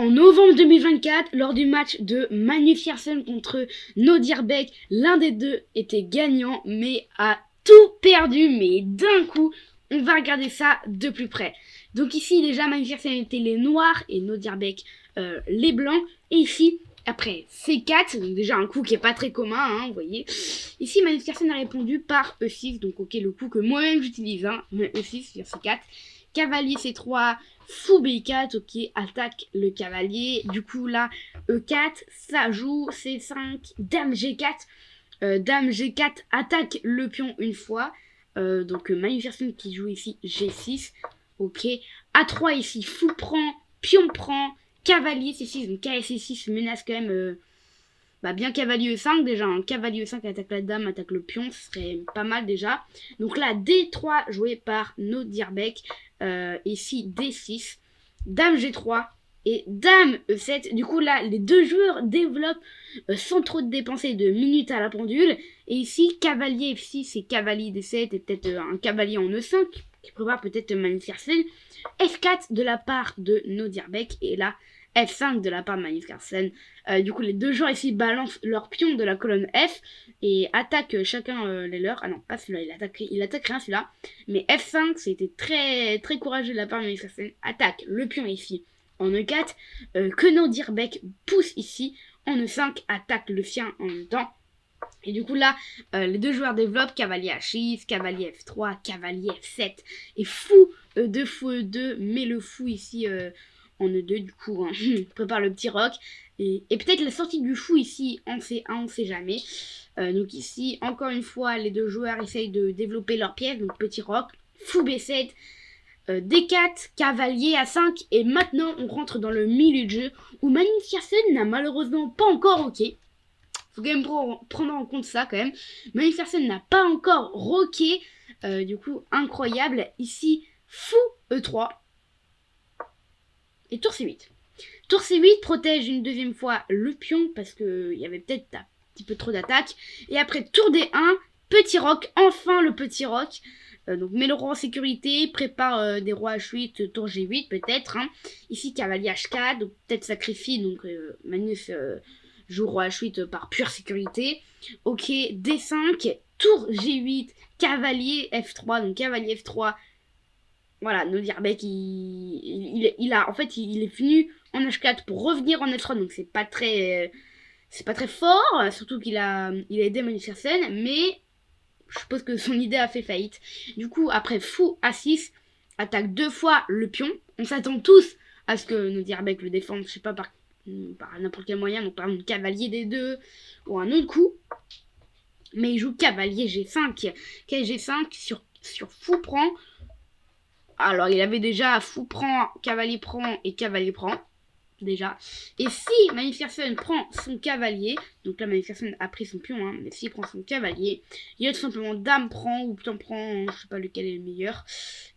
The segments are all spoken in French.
En novembre 2024, lors du match de Magnus Carlsen contre Nodirbek, l'un des deux était gagnant, mais a tout perdu, mais d'un coup. On va regarder ça de plus près. Donc ici, déjà, Magnus Carlsen était les noirs et Nodirbek les blancs. Et ici, après C4, donc déjà un coup qui est pas très commun, hein, vous voyez. Ici, Magnus Carlsen a répondu par E6, donc ok, le coup que moi-même j'utilise, hein, E6 sur C4. Cavalier C3, fou B4, ok, attaque le cavalier. Du coup là, E4, ça joue, C5, dame G4. Dame G4 attaque le pion une fois. Donc Magnus Carlsen qui joue ici G6, ok. A3 ici, fou prend, pion prend, cavalier C6, donc KC6 menace quand même... bien cavalier E5 déjà, un cavalier E5 attaque la dame, attaque le pion, ce serait pas mal déjà. Donc là, D3 joué par Nodirbek, ici D6, dame G3 et dame E7. Du coup là, les deux joueurs développent sans trop de dépenser de minutes à la pendule. Et ici, cavalier F6 et cavalier D7 et peut-être un cavalier en E5 qui prépare peut-être Magnus Carlsen. F4 de la part de Nodirbek et là, F5 de la part de Magnus Carlsen. Du coup, les deux joueurs ici balancent leur pion de la colonne F et attaquent chacun les leurs. Ah non, pas celui-là, il attaque rien celui-là. Mais F5, c'était très, très courageux de la part de Magnus Carlsen. Attaque le pion ici en E4. Que Nodirbek pousse ici en E5, attaque le sien en même temps. Et du coup là, les deux joueurs développent cavalier H6, cavalier F3, cavalier F7 et fou E2, fou E2, mais le fou ici... en E2 du coup, hein. Prépare le petit roc. Et peut-être la sortie du fou ici en C1, on sait jamais. Donc ici, encore une fois, les deux joueurs essayent de développer leur pièce. Donc petit roc, fou B7, D4, cavalier A5. Et maintenant, on rentre dans le milieu de jeu où Magnus Carlsen n'a malheureusement pas encore rocké. Faut quand même prendre en compte ça quand même. Magnus Carlsen n'a pas encore rocké. Du coup, incroyable. Ici, fou E3. Et tour C8. Tour C8 protège une deuxième fois le pion parce qu'il y avait peut-être un petit peu trop d'attaque. Et après tour D1, petit roc, enfin le petit roc. Donc met le roi en sécurité, prépare des rois H8, tour G8 peut-être. Hein. Ici cavalier H4, donc peut-être sacrifie, donc Magnus joue roi H8 par pure sécurité. Ok, D5, tour G8, cavalier F3, donc cavalier F3. Voilà, Nodirbek, il est venu en H4 pour revenir en F3, donc c'est pas très fort, surtout qu'il a aidé Magnus Carlsen, mais je suppose que son idée a fait faillite. Du coup, après fou A6, attaque deux fois le pion. On s'attend tous à ce que Nodirbek le défende, je sais pas, par n'importe quel moyen, donc par exemple cavalier D2 ou un autre coup. Mais il joue cavalier G5, G5 sur fou prend. Alors, il avait déjà fou prend et cavalier prend. Déjà. Et si Magnus Carlsen prend son cavalier, donc là Magnus Carlsen a pris son pion, hein, mais s'il prend son cavalier, il y a tout simplement dame prend ou pion prend, je sais pas lequel est le meilleur.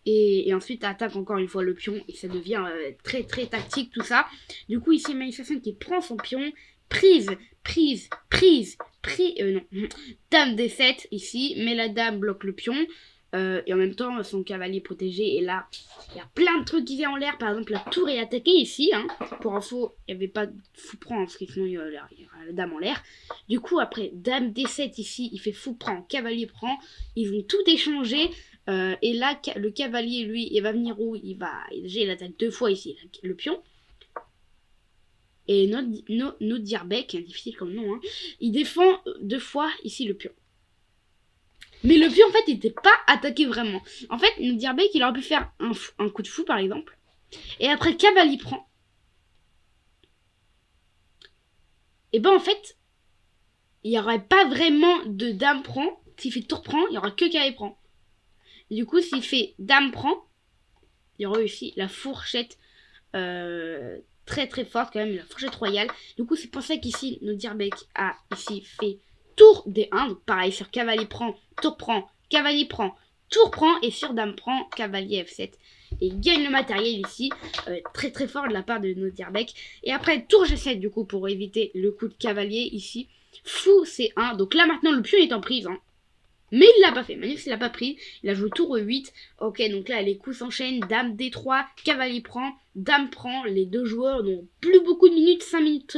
Et ensuite attaque encore une fois le pion et ça devient très très tactique tout ça. Du coup ici Magnus Carlsen qui prend son pion, prise, non, dame D7 ici, mais la dame bloque le pion. Et en même temps, son cavalier protégé. Et là, il y a plein de trucs qui viennent en l'air. Par exemple, la tour est attaquée ici. Hein. Pour info, il n'y avait pas de fou prend, parce que sinon il y a la dame en l'air. Du coup, après, dame D7 ici, il fait fou prend, cavalier prend. Ils vont tout échanger. Et là, le cavalier, lui, il va venir où déjà, il attaque deux fois ici, le pion. Et Nodirbek, difficile comme nom, hein, il défend deux fois ici le pion. Mais le pion, en fait, il n'était pas attaqué vraiment. En fait, Nodirbek, il aurait pu faire un coup de fou, par exemple. Et après, cavalier prend. Et ben, en fait, il n'y aurait pas vraiment de dame prend. S'il fait tour prend, il n'y aura que cavalier prend. Et du coup, s'il fait dame prend, il y aura aussi la fourchette très très forte, quand même, la fourchette royale. Du coup, c'est pour ça qu'ici, Nodirbek a ici fait tour D1, donc pareil sur cavalier prend, tour prend, cavalier prend, tour prend et sur dame prend, cavalier F7. Et il gagne le matériel ici, très très fort de la part de Nodirbek. Et après tour G7 du coup pour éviter le coup de cavalier ici, fou C1. Donc là maintenant le pion est en prise, hein. Mais il l'a pas fait, Magnus il l'a pas pris, il a joué tour E8. Ok, donc là les coups s'enchaînent, dame D3, cavalier prend, dame prend, les deux joueurs n'ont plus beaucoup de minutes, 5 minutes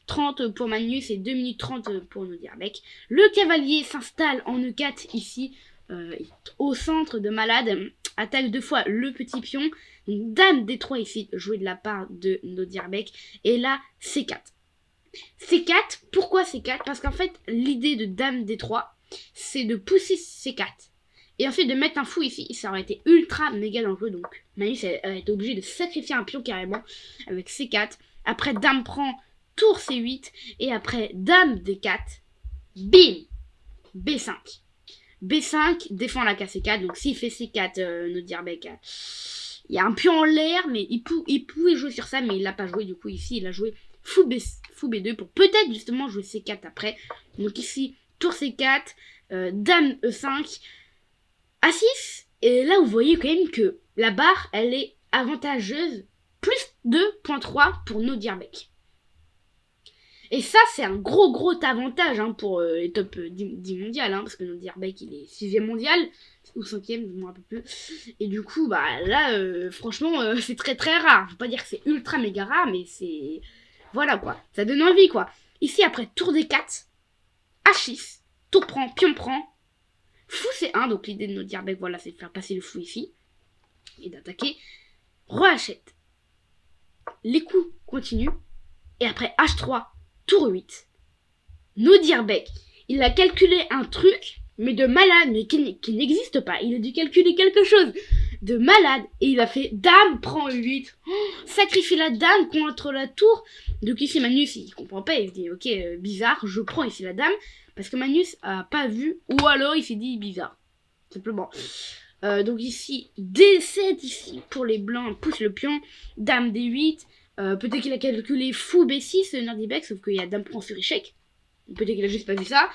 30 pour Magnus et 2 minutes 30 pour Nodirbek. Le cavalier s'installe en E4 ici, au centre de malade, attaque 2 fois le petit pion. Donc, dame D3 ici, joué de la part de Nodirbek. Et là, C4. C4, pourquoi C4? Parce qu'en fait, l'idée de dame D3, c'est de pousser C4. Et ensuite de mettre un fou ici, ça aurait été ultra méga dangereux. Donc Magnus a été obligé de sacrifier un pion carrément avec C4. Après dame prend, tour C8. Et après dame D4, bim, B5. B5 défend la case C4. Donc s'il fait C4, Nodirbek, il y a un pion en l'air, mais il pouvait jouer sur ça, mais il l'a pas joué. Du coup ici il a joué fou B2 pour peut-être justement jouer C4 après. Donc ici tour C4, dame E5, A6. Et là vous voyez quand même que la barre elle est avantageuse, plus 2.3 pour Nodirbek. Et ça c'est un gros avantage pour les top 10 mondiales, parce que Nodirbek il est 6ème mondial, ou 5ème, je me rappelle plus. Et du coup bah là franchement c'est très rare. Je veux pas dire que c'est ultra méga rare, mais c'est... Voilà quoi, ça donne envie quoi. Ici après tour D4, H6, tour prend, pion prend, fou C1, donc l'idée de Nodirbek voilà c'est de faire passer le fou ici, et d'attaquer, roi H7. Les coups continuent, et après H3, tour 8, Nodirbek, il a calculé un truc, mais de malade, mais qui n'existe pas, il a dû calculer quelque chose de malade, et il a fait dame prend 8, sacrifie la dame contre la tour. Donc ici Magnus il comprend pas, il se dit ok bizarre, je prends ici la dame, parce que Magnus a pas vu, ou alors il s'est dit bizarre, simplement. Donc ici D7 ici pour les blancs, pousse le pion, dame D8, peut-être qu'il a calculé fou B6 Nodirbek, sauf qu'il y a dame prend sur échec. Peut-être qu'il a juste pas vu ça,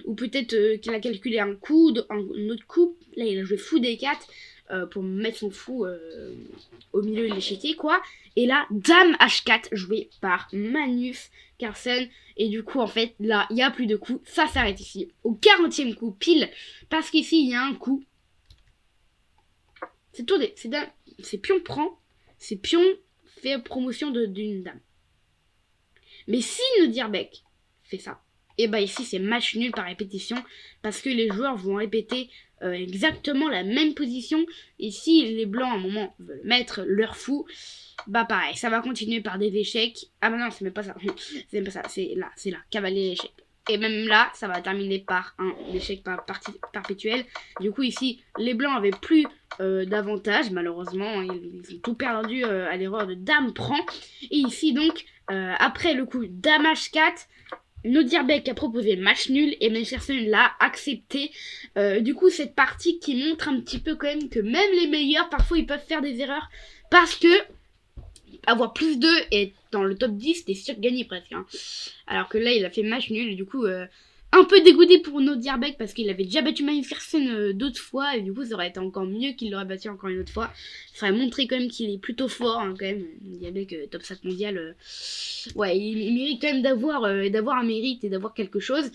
ou peut-être qu'il a calculé un coup, un autre coup, là il a joué fou D4, pour mettre son fou au milieu de l'échiquier quoi. Et là dame H4 joué par Magnus Carlsen. Et du coup en fait là il n'y a plus de coups, ça s'arrête ici au 40e coup pile, parce qu'ici il y a un coup, c'est tourné, c'est pion prend, c'est pion fait promotion d'une dame. Mais si Nodirbek fait ça, et bah ici c'est match nul par répétition, parce que les joueurs vont répéter exactement la même position. Et si les blancs à un moment veulent mettre leur fou, bah pareil, ça va continuer par des échecs. Ah bah non, c'est même pas ça, c'est même pas ça, c'est là, cavalier échec. Et même là, ça va terminer par un échec perpétuel. Du coup ici, les blancs avaient plus d'avantage, malheureusement, ils ont tout perdu à l'erreur de dame prend. Et ici donc, après le coup dame H4, Nodirbek a proposé le match nul et Magnus Carlsen l'a accepté. Du coup cette partie qui montre un petit peu quand même que même les meilleurs parfois ils peuvent faire des erreurs, parce que avoir plus 2 et dans le top 10 t'es sûr de gagner presque, alors que là il a fait match nul. Et du coup un peu dégoûté pour Nodirbek, parce qu'il avait déjà battu Magnus Carlsen d'autres fois, et du coup ça aurait été encore mieux qu'il l'aurait battu encore une autre fois. Ça aurait montré quand même qu'il est plutôt fort quand même. Nodirbek top 5 mondial, ouais il mérite quand même d'avoir un mérite et d'avoir quelque chose.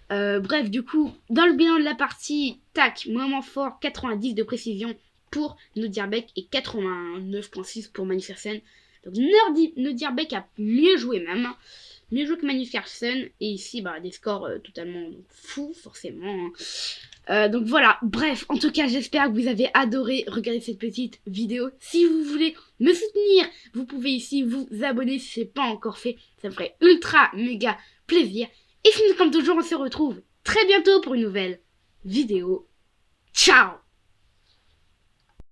Bref, du coup dans le bilan de la partie, tac, moment fort 90 de précision pour Nodirbek et 89.6 pour Magnus Carlsen. Donc Nodirbek a mieux joué même, mieux joué que Magnus Carlsen. Et ici bah des scores totalement fous forcément. Donc voilà, bref, en tout cas j'espère que vous avez adoré regarder cette petite vidéo. Si vous voulez me soutenir, vous pouvez ici vous abonner si ce n'est pas encore fait, ça me ferait ultra méga plaisir. Et sinon comme toujours on se retrouve très bientôt pour une nouvelle vidéo. Ciao!